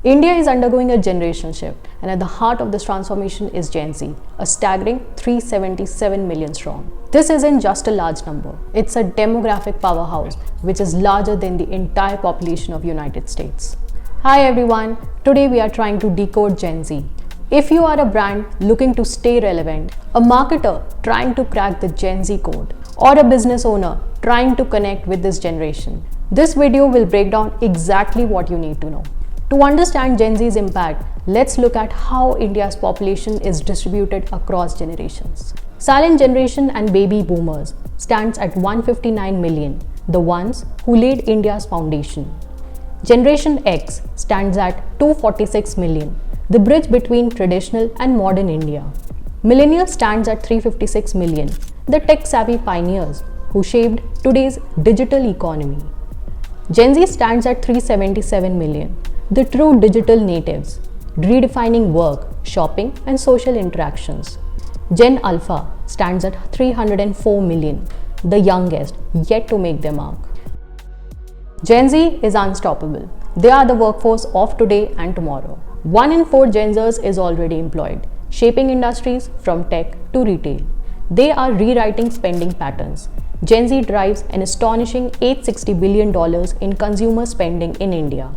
India is undergoing a generation shift, and at the heart of this transformation is Gen Z, a staggering 377 million strong. This isn't just a large number, it's a demographic powerhouse which is larger than the entire population of United States. Hi everyone, today we are trying to decode Gen Z. If you are a brand looking to stay relevant, a marketer trying to crack the Gen Z code, or a business owner trying to connect with this generation, this video will break down exactly what you need to know. To understand Gen Z's impact, let's look at how India's population is distributed across generations. Silent generation and baby boomers stands at 159 million, the ones who laid India's foundation. Generation X stands at 246 million, the bridge between traditional and modern India. Millennials stands at 356 million, the tech-savvy pioneers who shaped today's digital economy. Gen Z stands at 377 million, the true digital natives, redefining work, shopping, and social interactions. Gen Alpha stands at 304 million, the youngest yet to make their mark. Gen Z is unstoppable. They are the workforce of today and tomorrow. 1 in 4 Gen Zers is already employed, shaping industries from tech to retail. They are rewriting spending patterns. Gen Z drives an astonishing $860 billion in consumer spending in India.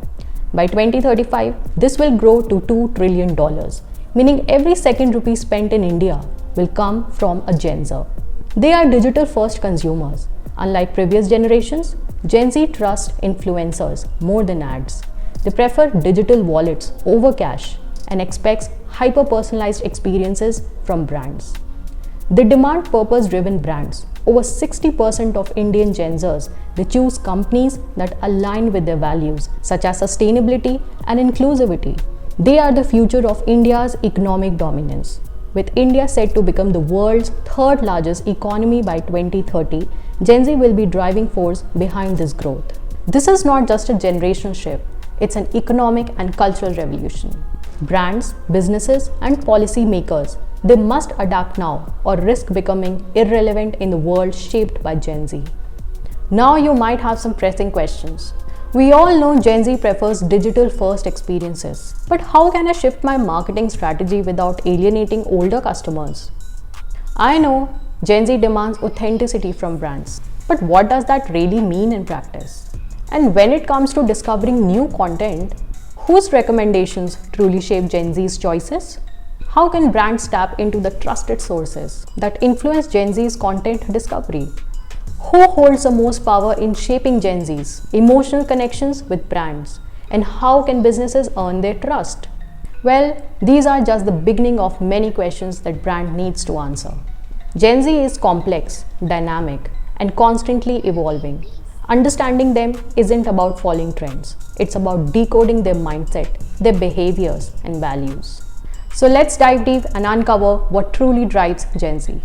By 2035, this will grow to $2 trillion, meaning every second rupee spent in India will come from a Gen Zer. They are digital-first consumers. Unlike previous generations, Gen Z trusts influencers more than ads. They prefer digital wallets over cash and expects hyper-personalized experiences from brands. They demand purpose-driven brands. Over 60% of Indian Gen Zers, they choose companies that align with their values, such as sustainability and inclusivity. They are the future of India's economic dominance. With India set to become the world's third largest economy by 2030, Gen Z will be driving force behind this growth. This is not just a generational shift, it's an economic and cultural revolution. Brands, businesses, and policy makers, they must adapt now or risk becoming irrelevant in the world shaped by Gen Z. Now you might have some pressing questions. We all know Gen Z prefers digital-first experiences, but how can I shift my marketing strategy without alienating older customers? I know Gen Z demands authenticity from brands, but what does that really mean in practice? And when it comes to discovering new content, whose recommendations truly shape Gen Z's choices? How can brands tap into the trusted sources that influence Gen Z's content discovery? Who holds the most power in shaping Gen Z's emotional connections with brands? And how can businesses earn their trust? Well, these are just the beginning of many questions that brand needs to answer. Gen Z is complex, dynamic, and constantly evolving. Understanding them isn't about following trends. It's about decoding their mindset, their behaviors, and values. So let's dive deep and uncover what truly drives Gen Z.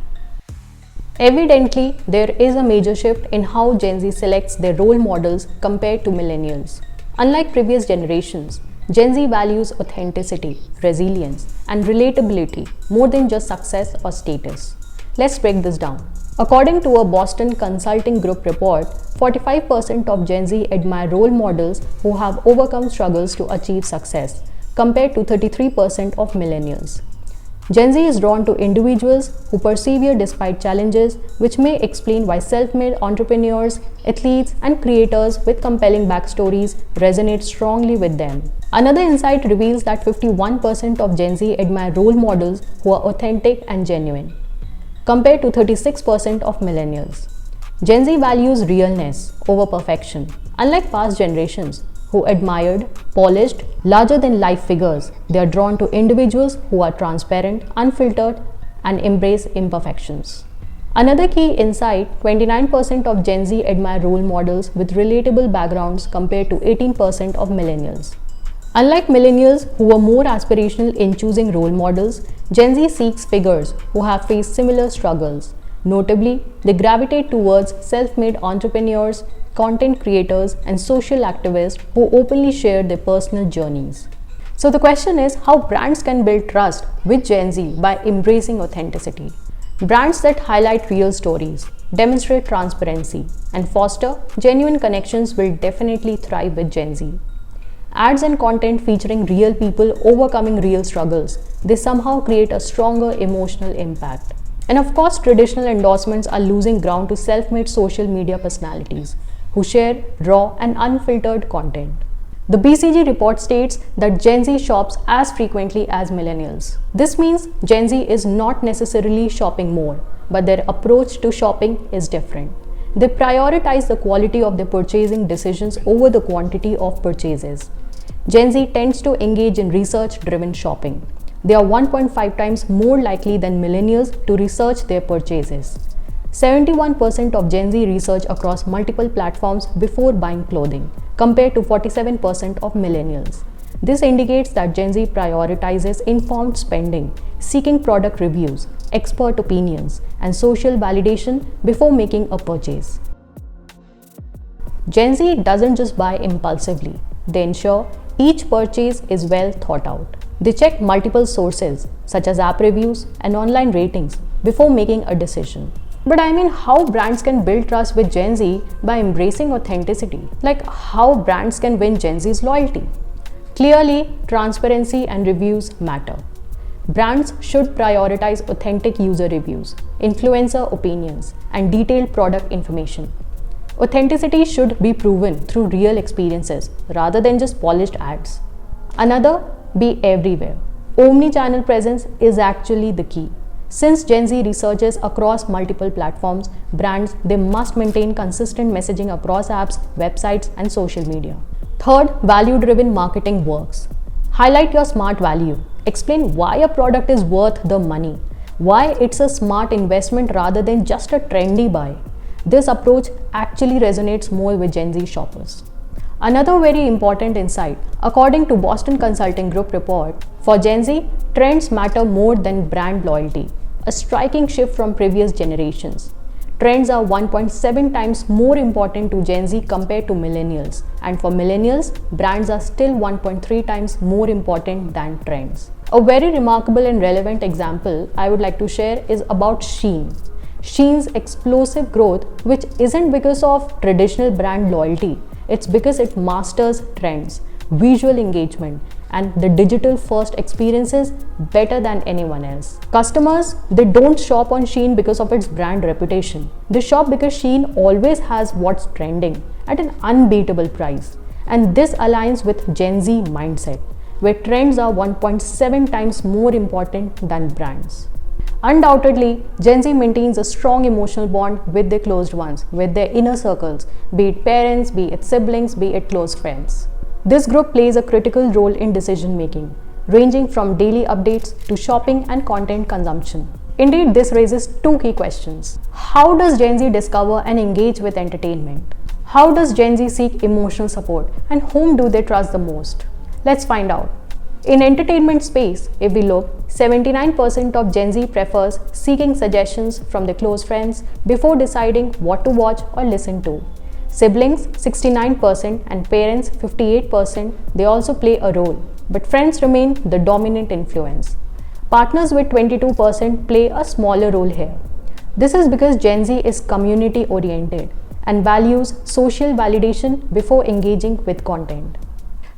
Evidently, there is a major shift in how Gen Z selects their role models compared to millennials. Unlike previous generations, Gen Z values authenticity, resilience, and relatability more than just success or status. Let's break this down. According to a Boston Consulting Group report, 45% of Gen Z admire role models who have overcome struggles to achieve success, compared to 33% of millennials. Gen Z is drawn to individuals who persevere despite challenges, which may explain why self-made entrepreneurs, athletes, and creators with compelling backstories resonate strongly with them. Another insight reveals that 51% of Gen Z admire role models who are authentic and genuine, compared to 36% of millennials. Gen Z values realness over perfection. Unlike past generations, who admired polished, larger-than-life figures, they are drawn to individuals who are transparent, unfiltered, and embrace imperfections. Another key insight, 29% of Gen Z admire role models with relatable backgrounds compared to 18% of millennials. Unlike millennials who were more aspirational in choosing role models, Gen Z seeks figures who have faced similar struggles. Notably, they gravitate towards self-made entrepreneurs, content creators, and social activists who openly share their personal journeys. So the question is how brands can build trust with Gen Z by embracing authenticity. Brands that highlight real stories, demonstrate transparency, and foster genuine connections will definitely thrive with Gen Z. Ads and content featuring real people overcoming real struggles, they somehow create a stronger emotional impact. And of course, traditional endorsements are losing ground to self-made social media personalities who share raw and unfiltered content. The BCG report states that Gen Z shops as frequently as millennials. This means Gen Z is not necessarily shopping more, but their approach to shopping is different. They prioritize the quality of their purchasing decisions over the quantity of purchases. Gen Z tends to engage in research-driven shopping. They are 1.5 times more likely than millennials to research their purchases. 71% of Gen Z research across multiple platforms before buying clothing, compared to 47% of millennials. This indicates that Gen Z prioritizes informed spending, seeking product reviews, expert opinions, and social validation before making a purchase. Gen Z doesn't just buy impulsively. They ensure each purchase is well thought out. They check multiple sources, such as app reviews and online ratings, before making a decision. But I mean, how brands can build trust with Gen Z by embracing authenticity? Like how brands can win Gen Z's loyalty? Clearly, transparency and reviews matter. Brands should prioritize authentic user reviews, influencer opinions, and detailed product information. Authenticity should be proven through real experiences rather than just polished ads. Another, be everywhere. Omni-channel presence is actually the key. Since Gen Z researches across multiple platforms, brands, they must maintain consistent messaging across apps, websites, and social media. Third, value-driven marketing works. Highlight your smart value. Explain why a product is worth the money, why it's a smart investment rather than just a trendy buy. This approach actually resonates more with Gen Z shoppers. Another very important insight, according to Boston Consulting Group report, for Gen Z, trends matter more than brand loyalty, a striking shift from previous generations. Trends are 1.7 times more important to Gen Z compared to millennials, and for millennials, brands are still 1.3 times more important than trends. A very remarkable and relevant example I would like to share is about Shein. Shein's explosive growth, which isn't because of traditional brand loyalty, it's because it masters trends, visual engagement, and the digital-first experiences better than anyone else. Customers, they don't shop on Shein because of its brand reputation. They shop because Shein always has what's trending at an unbeatable price. And this aligns with Gen Z mindset, where trends are 1.7 times more important than brands. Undoubtedly, Gen Z maintains a strong emotional bond with their closed ones, with their inner circles, be it parents, be it siblings, be it close friends. This group plays a critical role in decision making, ranging from daily updates to shopping and content consumption. Indeed, this raises two key questions. How does Gen Z discover and engage with entertainment? How does Gen Z seek emotional support, and whom do they trust the most? Let's find out. In entertainment space, if we look, 79% of Gen Z prefers seeking suggestions from their close friends before deciding what to watch or listen to. Siblings, 69%, and parents, 58%, they also play a role, but friends remain the dominant influence. Partners with 22% play a smaller role here. This is because Gen Z is community-oriented and values social validation before engaging with content.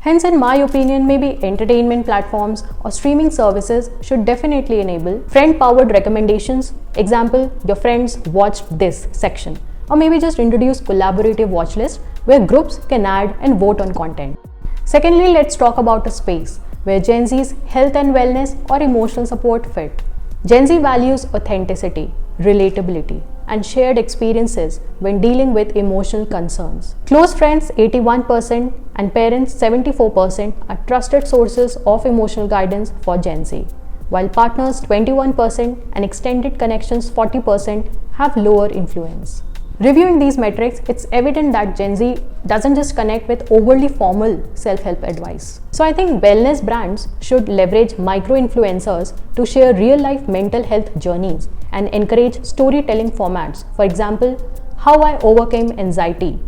Hence, in my opinion, maybe entertainment platforms or streaming services should definitely enable friend-powered recommendations. Example, your friends watched this section. Or maybe just introduce collaborative watch lists where groups can add and vote on content. Secondly, let's talk about a space where Gen Z's health and wellness or emotional support fit. Gen Z values authenticity, relatability, and shared experiences when dealing with emotional concerns. Close friends 81% and parents 74% are trusted sources of emotional guidance for Gen Z, while partners 21% and extended connections 40% have lower influence. Reviewing these metrics, it's evident that Gen Z doesn't just connect with overly formal self-help advice. So I think wellness brands should leverage micro-influencers to share real-life mental health journeys and encourage storytelling formats. For example, how I overcame anxiety,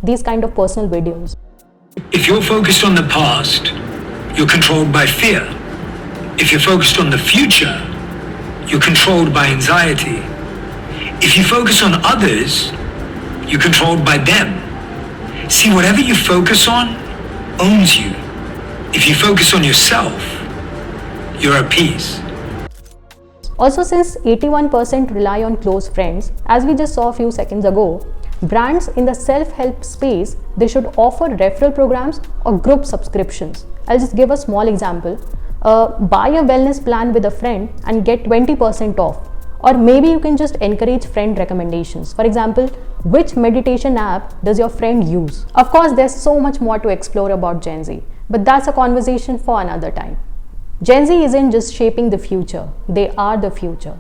these kind of personal videos. If you're focused on the past, you're controlled by fear. If you're focused on the future, you're controlled by anxiety. If you focus on others, you're controlled by them. See, whatever you focus on owns you. If you focus on yourself, you're at peace. Also, since 81% rely on close friends, as we just saw a few seconds ago, brands in the self-help space, they should offer referral programs or group subscriptions. I'll just give a small example. Buy a wellness plan with a friend and get 20% off. Or maybe you can just encourage friend recommendations. For example, which meditation app does your friend use? Of course, there's so much more to explore about Gen Z, but that's a conversation for another time. Gen Z isn't just shaping the future, they are the future.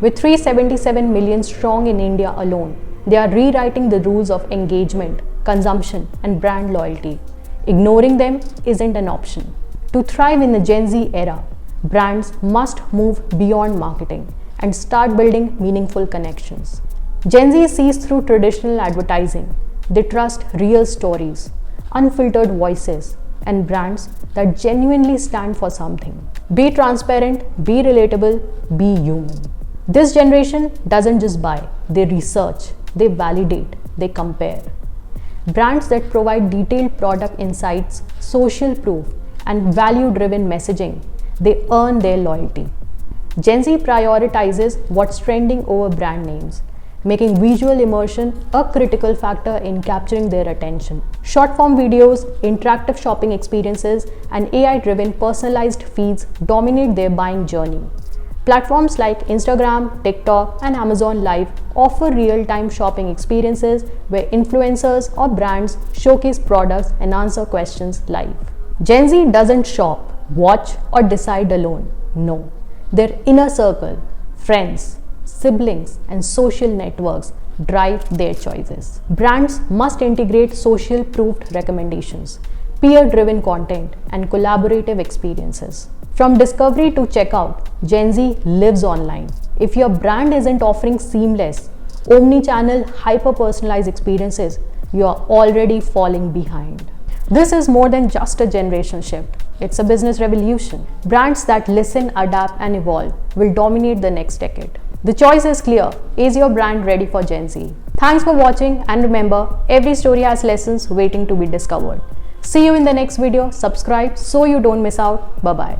With 377 million strong in India alone, they are rewriting the rules of engagement, consumption, and brand loyalty. Ignoring them isn't an option. To thrive in the Gen Z era, brands must move beyond marketing and start building meaningful connections. Gen Z sees through traditional advertising. They trust real stories, unfiltered voices, and brands that genuinely stand for something. Be transparent, be relatable, be human. This generation doesn't just buy, they research, they validate, they compare. Brands that provide detailed product insights, social proof, and value-driven messaging, they earn their loyalty. Gen Z prioritizes what's trending over brand names, making visual immersion a critical factor in capturing their attention. Short-form videos, interactive shopping experiences, and AI-driven personalized feeds dominate their buying journey. Platforms like Instagram, TikTok, and Amazon Live offer real-time shopping experiences where influencers or brands showcase products and answer questions live. Gen Z doesn't shop, watch, or decide alone. No. Their inner circle, friends, siblings, and social networks drive their choices. Brands must integrate social proofed recommendations, peer-driven content, and collaborative experiences. From discovery to checkout, Gen Z lives online. If your brand isn't offering seamless, omni-channel, hyper-personalized experiences, you are already falling behind. This is more than just a generation shift. It's a business revolution. Brands that listen, adapt, and evolve will dominate the next decade. The choice is clear. Is your brand ready for Gen Z? Thanks for watching, and remember, every story has lessons waiting to be discovered. See you in the next video. Subscribe so you don't miss out. Bye-bye.